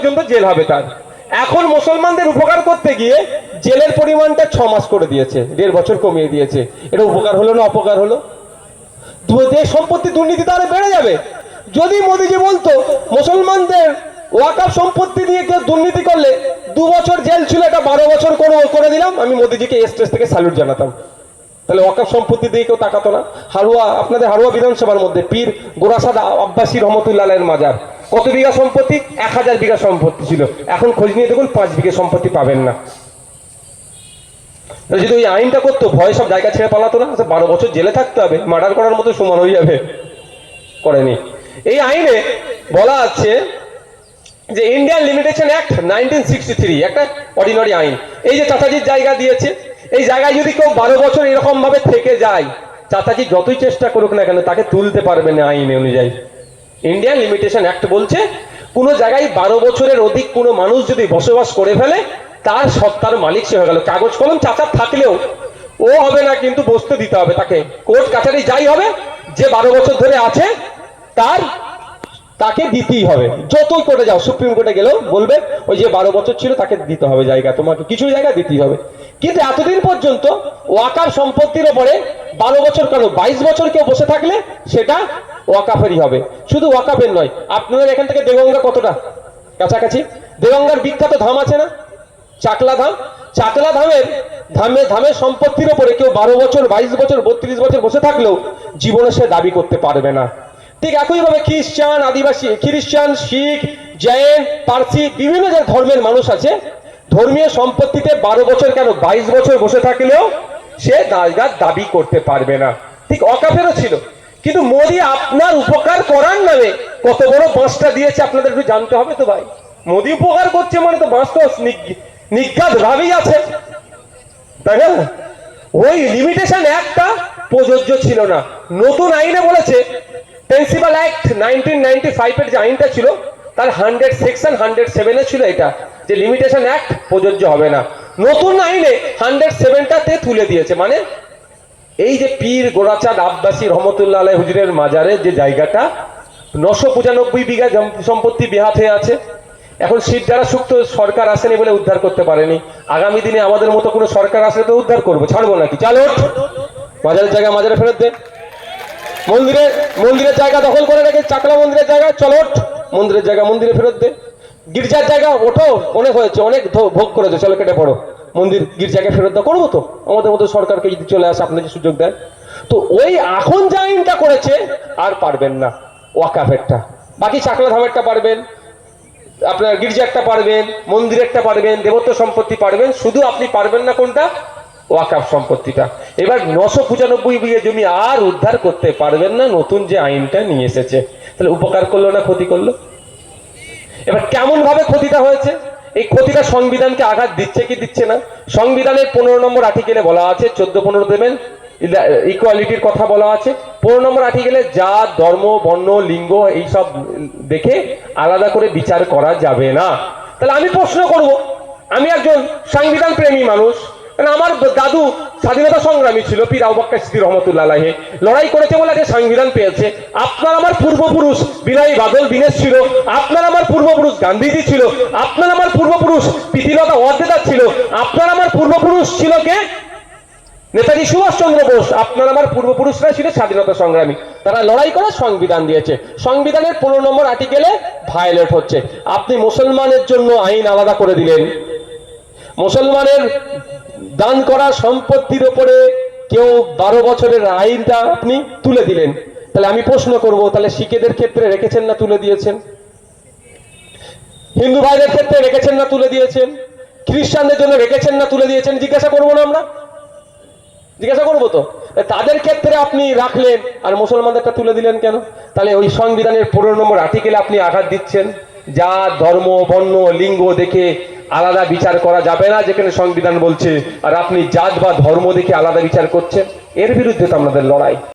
পর্যন্ত জেল হবে তার। এখন মুসলমানদের উপকার করতে গিয়ে জেলের পরিমাণটা 6 মাস করে দিয়েছে, 1.5 বছর কমিয়ে দিয়েছে। এটা উপকার হলো না অপকার হলো? দেশ সম্পত্তি দুর্নীতি তাহলে বেড়ে যাবে। যদি মোদিজি বলতো মুসলমানদের ওয়াকাফ সম্পত্তি দিয়ে কেউ দুর্নীতি করলে 2 বছর জেল ছিল, এটা 12 বছর করে দিলাম, আমি মোদিজিকে স্টেজ থেকে স্যালুট জানাতাম। তাহলে ওয়াকাফ সম্পত্তি দিয়ে কেউ তাকাতো না। হারুয়া, আপনাদের হারুয়া বিধানসভার মধ্যে পীর গোরাসাদ আব্বাসী রহমতুল্লাহ আলাইহির মাজার, কত বিঘা সম্পত্তি? 1000 বিঘা সম্পত্তি ছিল। এখন খোঁজ নিয়ে দেখুন 5 বিঘা সম্পত্তি পাবেন না। যদি ওই আইনটা করতো, ভয় সব জায়গা ছেড়ে পালাতো না? 12 বছর জেলে থাকতে হবে, মার্ডার করার মতো সমান হয়ে যাবে। করেনি। এই আইনে বলা আছে যে ইন্ডিয়ান লিমিটেশন অ্যাক্ট 1963 একটা অর্ডিনারি আইন। এই যে চাচাজির জায়গা দিয়েছে, এই জায়গায় যদি কেউ 12 বছর এরকম ভাবে থেকে যায়, চাচাজি যতই চেষ্টা করুক না কেন তাকে তুলতে পারবে না আইন অনুযায়ী। ইন্ডিয়ান লিমিটেশন অ্যাক্ট বলছে কোনো জায়গায় 12 বছরের অধিক কোনো মানুষ যদি বসবাস করে ফেলে, তার সত্তার মালিক সে হয়ে গেল। কাগজ কলম চাচার থাকলেও ও হবে না, কিন্তু বসতে দিতে হবে তাকে। কোর্ট কাছারি যাই হবে, যে 12 বছর ধরে আছে তাকে দিতেই হবে। যতই কোর্টে যাও, সুপ্রিম কোর্টে গেলেও বলবে ওই যে 12 বছর ছিল তাকে দিতে হবে জায়গা, তোমাকে কিছু জায়গা দিতেই হবে। কিন্তু এতদিন পর্যন্ত ওয়াকাফ সম্পত্তির উপরে 12 বছর কেন 22 বছর কেউ বসে থাকলে সেটা ওয়াকাফেরই হবে। শুধু ওয়াকাফের নয়, আপনাদের এখান থেকে দেগঙ্গা কতটা কাছাকাছি? দেগঙ্গার বিখ্যাত ধাম আছে না, চাকলা ধাম। চাকলা ধামের সম্পত্তির উপরে কেউ 12 বছর 22 বছর 32 বছর বসে থাকলেও জীবনে সে দাবি করতে পারবে না। ঠিক একইভাবে খ্রিস্টান, আদিবাসী, খ্রিস্টান, শিখ, জৈন, পার্সি, বিভিন্ন যে ধর্মের মানুষ আছে, ধর্মীয় সম্পত্তিতে 12 বছর কেন 22 বছর বসে থাকলেও সে দাবি করতে পারবে না। ঠিক ওয়াকাফেরও ছিল। কিন্তু মোদি আপনার উপকার করার নামে কত বড় বাঁশটা দিয়েছে আপনাদের একটু জানতে হবে তো ভাই। মোদি উপকার করছে মানে তো বাঁশ তো নিজ্ঞাত ভাবেই আছে, তাই না? ওই লিমিটেশন একটা প্রযোজ্য ছিল না। নতুন আইনে বলেছে, প্রিন্সিপাল অ্যাক্ট 1995 এর যে আইনটা ছিল তার 100 সেকশন 107 এ ছিল এটা, যে লিমিটেশন অ্যাক্ট প্রযোজ্য হবে না। নতুন আইনে 107টাতে তুলে দিয়েছে। মানে এই যে পীর গোরাচাঁদ আব্বাসী রহমতুল্লাহ আলাইহি হুজুরের মাজারে যে জায়গাটা 995 বিঘা সম্পত্তি বেহাত হয়ে আছে, এখন শীত যারা সুক্ত সরকার আসেনি বলে উদ্ধার করতে পারেনি। আগামী দিনে আমাদের মতো কোনো সরকার আসলে তো উদ্ধার করবো, ছাড়বো নাকি? চলো মাজারের জায়গা মাজারে ফেরত দে। মন্দিরের জায়গা দখল করে রেখে চাকলা মন্দিরের জায়গা চলো মন্দিরের জায়গা মন্দিরে ফেরত দে। গির্জার জায়গা ওঠো, অনেক হয়েছে, অনেক ভোগ করেছে, চলো কেটে পড়ো, মন্দির গির্জাকে ফেরত দাও। করবো তো, আমাদের মতো সরকারকে যদি চলে আসে, আপনাকে সুযোগ দেয় তো। ওই এখন যা আইনটা করেছে আর পারবেন না ওয়াকাফেরটা। বাকি চাকলা ধামেরটা পারবেন, আপনার গির্জারটা পারবেন, মন্দিরেরটা পারবেন, দেবত্ব সম্পত্তি পারবেন, শুধু আপনি পারবেন না কোনটা? ওয়াকাফ সম্পত্তিটা। এবার 995 বিঘা জমি আর উদ্ধার করতে পারবেন না নতুন যে আইনটা নিয়ে এসেছে। তাহলে উপকার করলো না ক্ষতি করলো? এবার কেমন ভাবে ক্ষতিটা হয়েছে? এই ক্ষতিটা সংবিধানকে আঘাত দিচ্ছে কি দিচ্ছে না? সংবিধানের 15 নম্বর আর্টিকেলে বলা আছে, 14-15 দেবেন, ইকুয়ালিটির কথা বলা আছে। 15 নম্বর আর্টিকেলে জাত, ধর্ম, বর্ণ, লিঙ্গ এইসব দেখে আলাদা করে বিচার করা যাবে না। তাহলে আমি প্রশ্ন করব, আমি একজন সংবিধান প্রেমী মানুষ, আমার দাদু স্বাধীনতা সংগ্রামী ছিল, পীর আবু বকর সিদ্দিক রহমতুল্লাহ আলাইহি, লড়াই করেছে বলে আজকে সংবিধান পেয়েছে। আপনার আমার পূর্বপুরুষ বিনয় বাদল দীনেশ ছিল, আপনার আমার পূর্বপুরুষ গান্ধীজি ছিল, আপনার আমার পূর্বপুরুষ প্রীতিলতা ওয়াদ্দেদার ছিল, আপনার আমার পূর্বপুরুষ ছিল কে? নেতাজি সুভাষচন্দ্র বোস। আপনার আমার পূর্বপুরুষরা ছিল স্বাধীনতা সংগ্রামী, তারা লড়াই করে সংবিধান দিয়েছে। সংবিধানের 15 নম্বর আর্টিকেলে ভায়োলেট হচ্ছে। আপনি মুসলমানের জন্য আইন আলাদা করে দিলেন, মুসলমানের দান করা সম্পত্তির উপরে কেউ 12 বছরের আইনটা আপনি তুলে দিলেন। তাহলে আমি প্রশ্ন করব, তাহলে শিখেদের ক্ষেত্রে রেখেছেন না তুলে দিয়েছেন? হিন্দু ভাইদের ক্ষেত্রে রেখেছেন না তুলে দিয়েছেন? খ্রিস্টানদের জন্য রেখেছেন না তুলে দিয়েছেন? জিজ্ঞাসা করবো না আমরা? জিজ্ঞাসা করবো তো। তাদের ক্ষেত্রে আপনি রাখলেন আর মুসলমানদেরটা তুলে দিলেন কেন? তাহলে ওই সংবিধানের 15 নম্বর আর্টিকেলে আপনি আঘাত দিচ্ছেন। জাত, ধর্ম, বর্ণ, লিঙ্গ দেখে আলাদা বিচার করা যাবে না যেখানে সংবিধান বলছে, আর আপনি জাত বা ধর্ম দেখে আলাদা বিচার করছেন। এর বিরুদ্ধে তো আমাদের লড়াই।